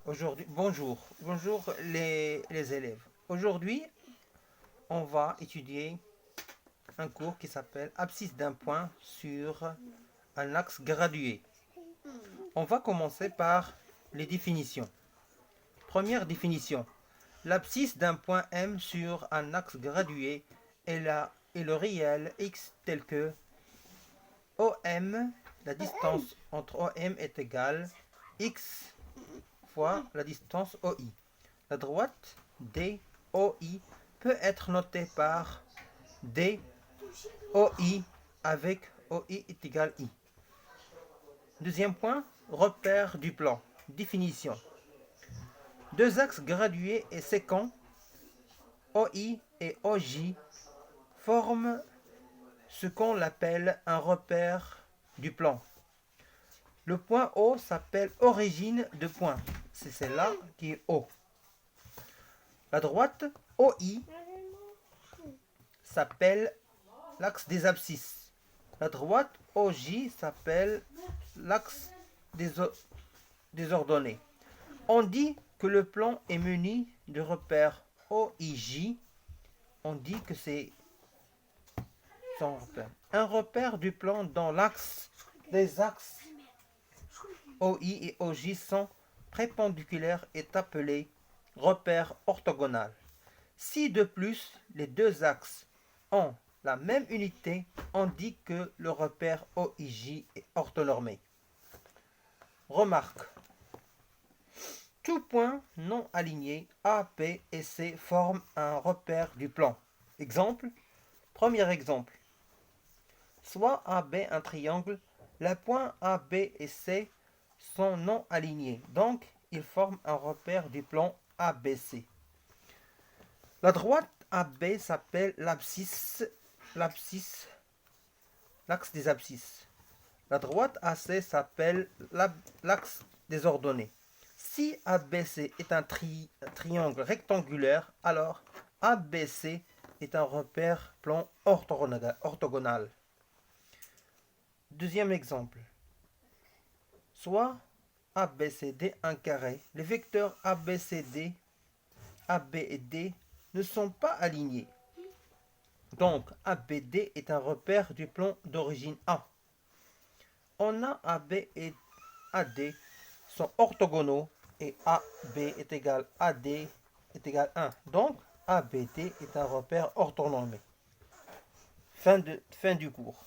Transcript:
Bonjour les élèves. Aujourd'hui, on va étudier un cours qui s'appelle Abscisse d'un point sur un axe gradué. On va commencer par les définitions. Première définition. L'abscisse d'un point M sur un axe gradué est le réel x tel que OM, la distance entre OM est égale x fois la distance OI. La droite DOI peut être notée par DOI avec OI est égal I. Deuxième point, repère du plan. Définition. Deux axes gradués et sécants, OI et OJ, forment ce qu'on appelle un repère du plan. Le point O s'appelle origine de point. C'est celle-là qui est O. La droite OI s'appelle l'axe des abscisses. La droite OJ s'appelle l'axe des ordonnées. On dit que le plan est muni de repères OIJ. On dit que c'est son repère. Un repère du plan dans l'axe des axes OI et OJ sont perpendiculaires est appelé repère orthogonal. Si de plus les deux axes ont la même unité, on dit que le repère OIJ est orthonormé. Remarque. Tout point non aligné A, B et C forment un repère du plan. Exemple. Premier exemple. Soit AB un triangle, les points AB et C sont non alignés, donc ils forment un repère du plan ABC. La droite AB s'appelle l'axe des abscisses. La droite AC s'appelle l'axe des ordonnées. Si ABC est un triangle rectangulaire, alors ABC est un repère plan orthogonal. Deuxième exemple. Soit ABCD un carré. Les vecteurs ABCD, AB et D ne sont pas alignés. Donc ABD est un repère du plan d'origine A. On a AB et AD sont orthogonaux et AB est égal à AD est égal à 1. Donc ABD est un repère orthonormé. Fin du cours.